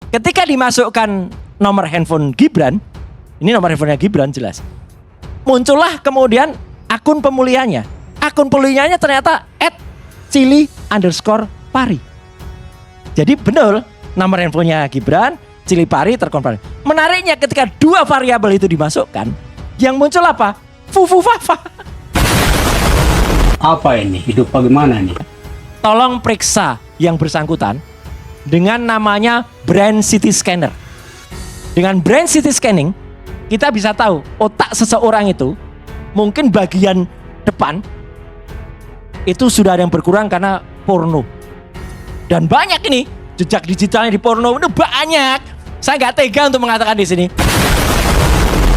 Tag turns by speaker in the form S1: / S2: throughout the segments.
S1: Ketika dimasukkan nomor handphone Gibran, ini nomor handphonenya Gibran jelas, muncullah kemudian akun pemulihannya. Akun pemulihannya ternyata @cili_pari. Jadi benar nomor handphonenya Gibran, Cili Pari terkonfirmasi. Menariknya ketika dua variabel itu dimasukkan, yang muncul apa? Fufu Fafa.
S2: Apa ini? Hidup bagaimana nih?
S1: Tolong periksa yang bersangkutan dengan namanya brain city scanner. Dengan brain city scanning, kita bisa tahu otak seseorang itu mungkin bagian depan itu sudah ada yang berkurang karena porno. Dan banyak ini jejak digitalnya di porno itu banyak. Saya nggak tega untuk mengatakan di sini.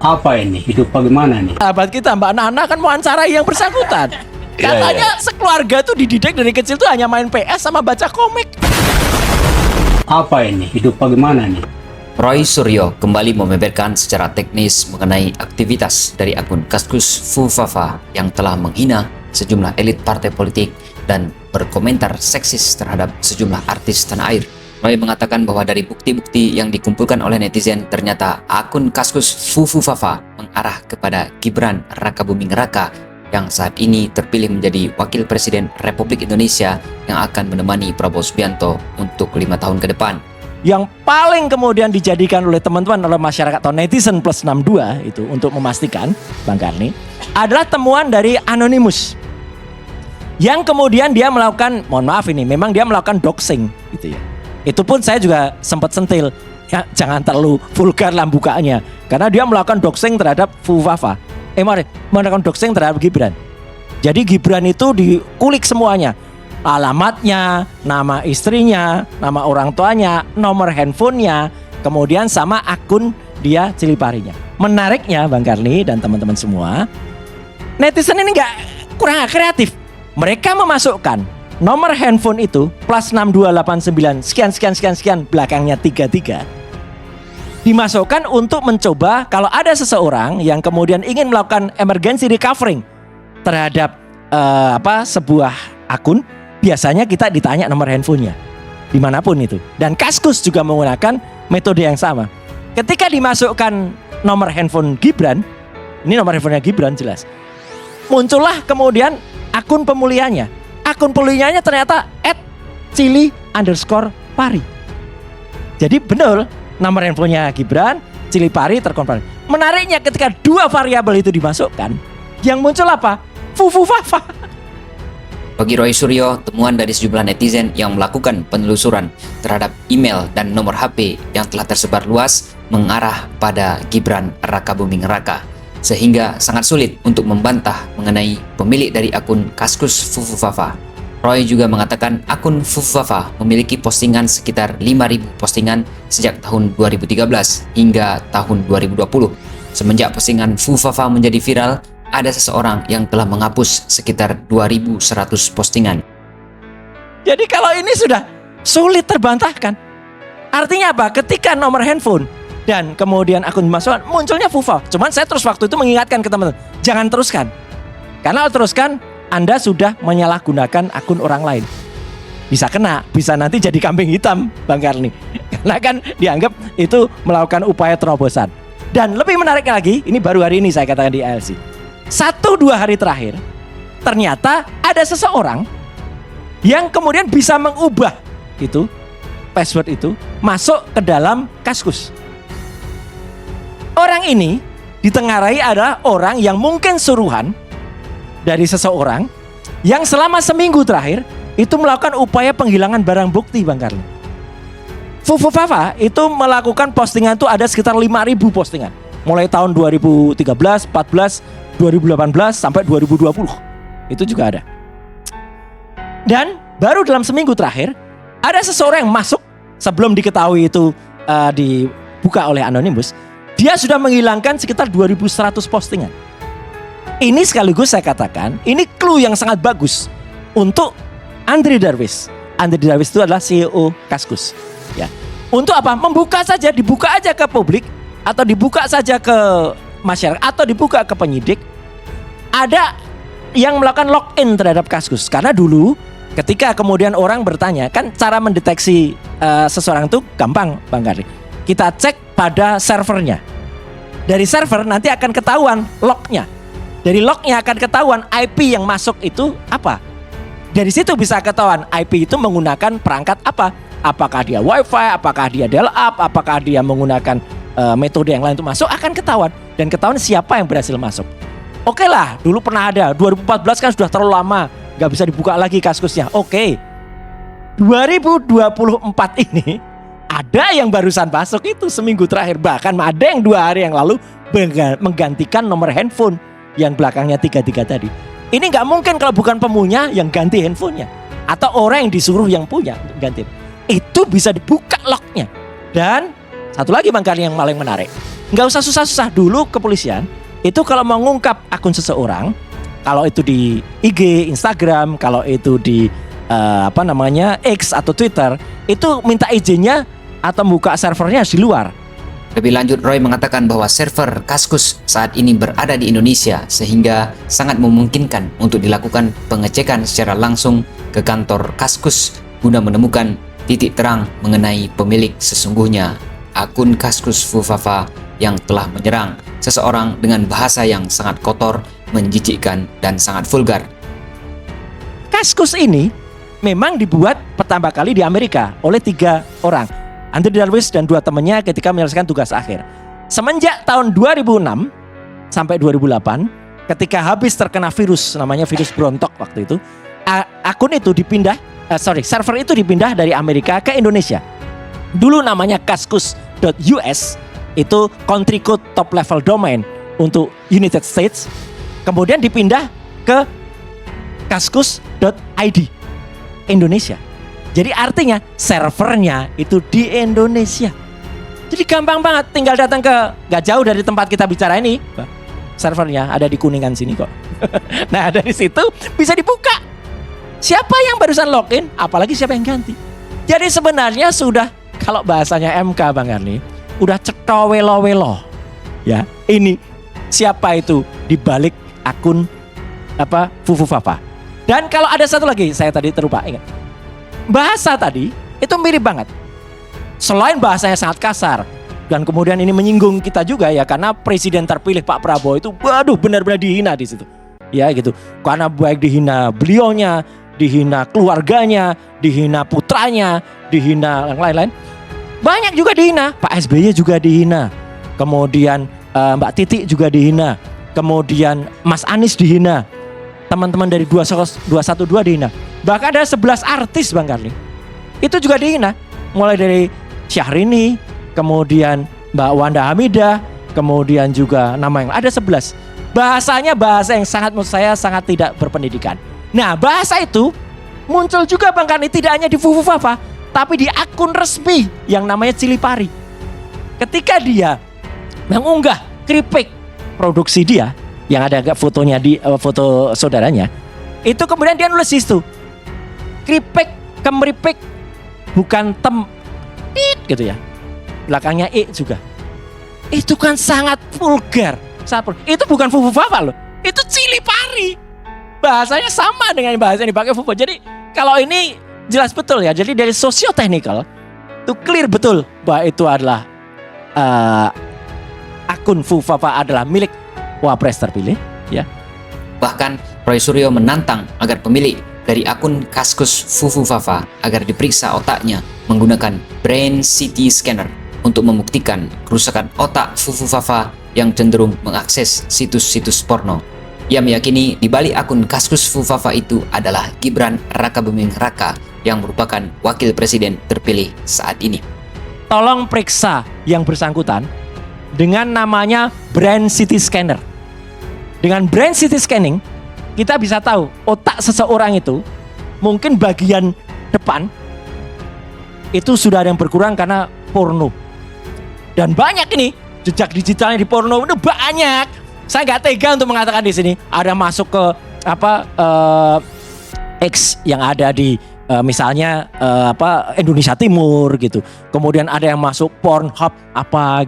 S2: Apa ini? Hidup bagaimana nih?
S1: Sahabat kita Mbak Nana kan mewawancarai yang bersangkutan. Katanya sekeluarga tuh dididik dari kecil tuh hanya main PS sama baca komik.
S2: Apa ini? Hidup bagaimana nih?
S3: Roy Suryo kembali membeberkan secara teknis mengenai aktivitas dari akun Kaskus Fufafa yang telah menghina sejumlah elit partai politik dan berkomentar seksis terhadap sejumlah artis tanah air. Roy mengatakan bahwa dari bukti-bukti yang dikumpulkan oleh netizen, ternyata akun Kaskus Fufafa mengarah kepada Gibran Rakabuming Raka yang saat ini terpilih menjadi Wakil Presiden Republik Indonesia yang akan menemani Prabowo Subianto untuk 5 tahun ke depan.
S1: Yang paling kemudian dijadikan oleh teman-teman oleh masyarakat atau netizen plus 62 itu untuk memastikan Bang Karni adalah temuan dari Anonymous yang kemudian dia melakukan, mohon maaf ini memang dia melakukan doxing gitu ya. Itu pun saya juga sempat sentil ya, jangan terlalu vulgar lah bukaannya karena dia melakukan doxing terhadap Fufafa. Melakukan doxing terhadap Gibran. Jadi Gibran itu dikulik semuanya. Alamatnya, nama istrinya, nama orang tuanya, nomor handphonenya, kemudian sama akun dia Cili Parinya. Menariknya Bang Karni dan teman-teman semua, netizen ini kurang kreatif. Mereka memasukkan nomor handphone itu plus 6289 sekian belakangnya 33 dimasukkan untuk mencoba kalau ada seseorang yang kemudian ingin melakukan emergency recovering terhadap sebuah akun. Biasanya kita ditanya nomor handphonenya dimanapun itu. Dan Kaskus juga menggunakan metode yang sama. Ketika dimasukkan nomor handphone Gibran, ini nomor handphonenya Gibran jelas, muncullah kemudian akun pemulihannya. Akun pemulihannya ternyata @cili_pari. Jadi benar nomor handphonenya Gibran, Cili Pari terkonfirmasi. Menariknya ketika dua variabel itu dimasukkan, yang muncul apa? Fufu Fafa.
S3: Bagi Roy Suryo, temuan dari sejumlah netizen yang melakukan penelusuran terhadap email dan nomor HP yang telah tersebar luas mengarah pada Gibran Rakabuming Raka, sehingga sangat sulit untuk membantah mengenai pemilik dari akun Kaskus Fufafa. Roy juga mengatakan akun Fufafa memiliki postingan sekitar 5.000 postingan sejak tahun 2013 hingga tahun 2020. Semenjak postingan Fufafa menjadi viral, ada seseorang yang telah menghapus sekitar 2.100 postingan.
S1: Jadi kalau ini sudah sulit terbantahkan. Artinya apa? Ketika nomor handphone dan kemudian akun dimasukkan, munculnya Fufa. Cuman saya terus waktu itu mengingatkan ke teman-teman, jangan teruskan. Karena kalau teruskan, Anda sudah menyalahgunakan akun orang lain. Bisa kena, bisa nanti jadi kambing hitam Bang Karni. Karena kan dianggap itu melakukan upaya terobosan. Dan lebih menarik lagi, ini baru hari ini saya katakan di ALC. 1-2 hari terakhir, ternyata ada seseorang yang kemudian bisa mengubah itu password itu masuk ke dalam Kaskus. Orang ini ditengarai adalah orang yang mungkin suruhan dari seseorang yang selama seminggu terakhir itu melakukan upaya penghilangan barang bukti Bang Karni. Fufafa itu melakukan postingan itu ada sekitar 5.000 postingan. Mulai tahun 2013, 14, 2018 sampai 2020. Itu juga ada. Dan baru dalam seminggu terakhir ada seseorang yang masuk sebelum diketahui itu dibuka oleh Anonymous. Dia sudah menghilangkan sekitar 2.100 postingan. Ini sekaligus saya katakan, ini clue yang sangat bagus untuk Andri Darwis. Andri Darwis itu adalah CEO Kaskus. Ya. Untuk apa? Membuka saja, dibuka aja ke publik atau dibuka saja ke masyarakat atau dibuka ke penyidik. Ada yang melakukan login terhadap Kaskus karena dulu Ketika kemudian orang bertanya, kan cara mendeteksi seseorang itu gampang Bang Karni. Kita cek pada servernya. Dari server nanti akan ketahuan lognya. Dari lognya akan ketahuan IP yang masuk itu apa. Dari situ bisa ketahuan IP itu menggunakan perangkat apa. Apakah dia WiFi, apakah dia dial-up, apakah dia menggunakan metode yang lain untuk masuk, akan ketahuan. Dan ketahuan siapa yang berhasil masuk. Oke lah, dulu pernah ada, 2014 kan sudah terlalu lama, gak bisa dibuka lagi kasusnya. Oke, 2024 ini ada yang barusan masuk itu seminggu terakhir. Bahkan ada yang 2 hari yang lalu menggantikan nomor handphone yang belakangnya 33 tadi. Ini gak mungkin kalau bukan pemunya yang ganti handphonenya, atau orang yang disuruh yang punya ganti. Itu bisa dibuka lognya. Dan satu lagi Bang Karni yang paling menarik, gak usah susah-susah. Dulu kepolisian itu kalau mau mengungkap akun seseorang, kalau itu di IG, Instagram, kalau itu di X atau Twitter, itu minta izinnya atau buka servernya di luar.
S3: Lebih lanjut, Roy mengatakan bahwa server Kaskus saat ini berada di Indonesia sehingga sangat memungkinkan untuk dilakukan pengecekan secara langsung ke kantor Kaskus guna menemukan titik terang mengenai pemilik sesungguhnya akun Kaskus Fufafa yang telah menyerang seseorang dengan bahasa yang sangat kotor, menjijikkan, dan sangat vulgar.
S1: Kaskus ini memang dibuat pertama kali di Amerika oleh 3 orang, Andrew Darwish dan 2 temannya ketika menyelesaikan tugas akhir. Semenjak tahun 2006 sampai 2008, ketika habis terkena virus, namanya virus Brontok waktu itu, akun itu server itu dipindah dari Amerika ke Indonesia. Dulu namanya kaskus.us, itu country code top level domain untuk United States. Kemudian dipindah ke kaskus.id Indonesia. Jadi artinya servernya itu di Indonesia. Jadi gampang banget, tinggal datang ke, gak jauh dari tempat kita bicara ini, servernya ada di Kuningan sini kok. Nah dari situ bisa dibuka siapa yang barusan login, apalagi siapa yang ganti. Jadi sebenarnya sudah, kalau bahasanya MK Bang Karni, udah cetowelo-welo. Ya, ini siapa itu di balik akun Fufufafa. Dan kalau ada satu lagi, saya tadi terlupa ingat. Bahasa tadi itu mirip banget. Selain bahasanya sangat kasar, dan kemudian ini menyinggung kita juga ya, karena presiden terpilih Pak Prabowo itu waduh benar-benar dihina di situ. Ya gitu. Karena baik dihina beliaunya, dihina keluarganya, dihina putranya, dihina yang lain-lain. Banyak juga dihina, Pak SBY juga dihina. Kemudian Mbak Titi juga dihina. Kemudian Mas Anies dihina. Teman-teman dari 212 dihina. Bahkan ada 11 artis Bang Karni. Itu juga dihina. Mulai dari Syahrini, kemudian Mbak Wanda Hamidah, kemudian juga nama yang ada 11. Bahasanya bahasa yang sangat menurut saya sangat tidak berpendidikan. Nah, bahasa itu muncul juga Bang Karni tidak hanya di Fufufafa, tapi di akun resmi yang namanya Cilipari. Ketika dia mengunggah keripik produksi dia yang ada fotonya di foto saudaranya, itu kemudian dia nulis di situ, keripik kemeripik bukan gitu ya, belakangnya juga. Itu kan sangat vulgar, itu bukan Fufufafa loh, itu Cilipari. Bahasanya sama dengan bahasa yang dipakai Fufu. Jadi kalau ini jelas betul ya. Jadi dari socio-technical itu clear betul bahwa itu adalah akun Fufufafa adalah milik Wapres terpilih ya.
S3: Bahkan Roy Suryo menantang agar pemilik dari akun Kaskus Fufufafa agar diperiksa otaknya menggunakan brain CT scanner untuk membuktikan kerusakan otak Fufufafa yang cenderung mengakses situs-situs porno. Ia meyakini di balik akun Kaskus Fufufafa itu adalah Gibran Rakabuming Raka yang merupakan wakil presiden terpilih saat ini.
S1: Tolong periksa yang bersangkutan dengan namanya brain CT scanner. Dengan brain CT scanning, kita bisa tahu otak seseorang itu mungkin bagian depan itu sudah ada yang berkurang karena porno. Dan banyak ini jejak digitalnya di porno itu banyak. Saya nggak tega untuk mengatakan di sini ada masuk ke X yang ada di misalnya Indonesia Timur gitu. Kemudian ada yang masuk Pornhub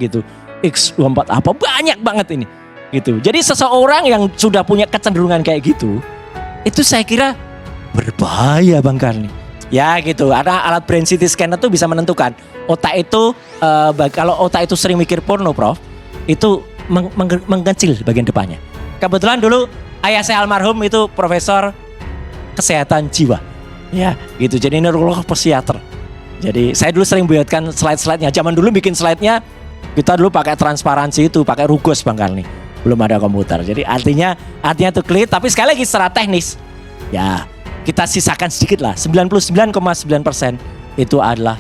S1: gitu. X24 banyak banget ini gitu. Jadi seseorang yang sudah punya kecenderungan kayak gitu, itu saya kira berbahaya Bang Karni. Ya gitu, ada alat brain CT scanner tuh bisa menentukan otak itu kalau otak itu sering mikir porno, Prof, itu mengkecil bagian depannya. Kebetulan dulu ayah saya almarhum itu profesor kesehatan jiwa. Ya, gitu. Jadi neurolog psikiater. Jadi saya dulu sering buatkan slide-slide-nya. Zaman dulu bikin slide-nya kita dulu pakai transparansi itu, pakai rugos Bang Karni. Belum ada komputer. Jadi artinya itu clear, tapi sekali lagi secara teknis ya kita sisakan sedikit lah. 99,9% itu adalah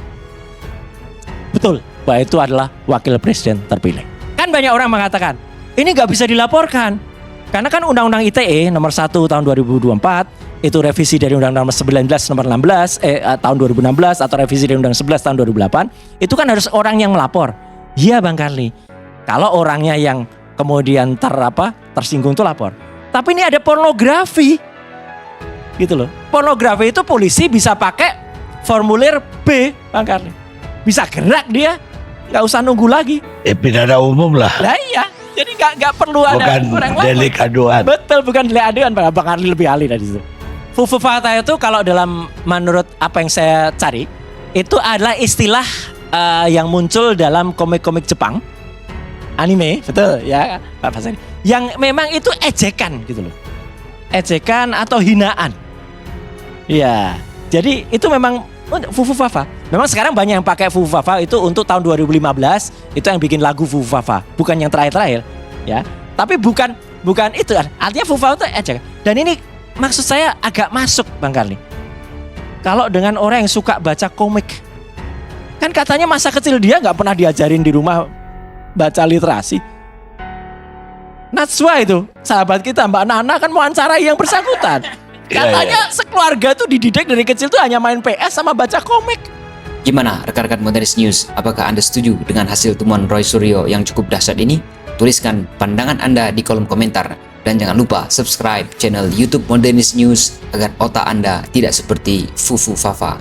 S1: betul bahwa itu adalah wakil presiden terpilih. Kan banyak orang mengatakan ini nggak bisa dilaporkan karena kan Undang-Undang ITE nomor 1 tahun 2024 itu revisi dari Undang-Undang nomor 19 nomor 16 tahun 2016 atau revisi dari Undang 11 tahun 2008 itu kan harus orang yang melapor. Iya Bang Karli. Kalau orangnya yang kemudian tersinggung itu lapor. Tapi ini ada pornografi. Gitu loh. Pornografi itu polisi bisa pakai formulir B, Bang Karli. Bisa gerak dia, nggak usah nunggu lagi.
S4: Pidana umum lah.
S1: Lah iya, jadi nggak perlu ada
S4: Bukan
S1: orang lapor.
S4: delik aduan.
S1: Betul, bukan delik aduan. Bang Karli lebih ahli dari situ. Fufu fakta itu kalau menurut apa yang saya cari, itu adalah istilah yang muncul dalam komik-komik Jepang. Anime, betul ya Pak Fasari. Yang memang itu ejekan gitu loh. Ejekan atau hinaan. Iya. Jadi itu memang Fufu Fafa. Memang sekarang banyak yang pakai Fufu Fafa itu untuk tahun 2015 itu yang bikin lagu Fufu Fafa, bukan yang terakhir-terakhir ya. Tapi bukan itu. Artinya Fufu Fafa itu ejekan. Dan ini maksud saya agak masuk Bang Karli. Kalau dengan orang yang suka baca komik. Kan katanya masa kecil dia nggak pernah diajarin di rumah baca literasi. Natswa itu sahabat kita Mbak Nana kan mau wawancarai yang bersangkutan. Katanya sekeluarga tuh dididik dari kecil tuh hanya main PS sama baca komik.
S3: Gimana rekan-rekan Modernis News? Apakah Anda setuju dengan hasil temuan Roy Suryo yang cukup dahsyat ini? Tuliskan pandangan Anda di kolom komentar. Dan jangan lupa subscribe channel YouTube Modernis News agar otak Anda tidak seperti Fufu Fafa.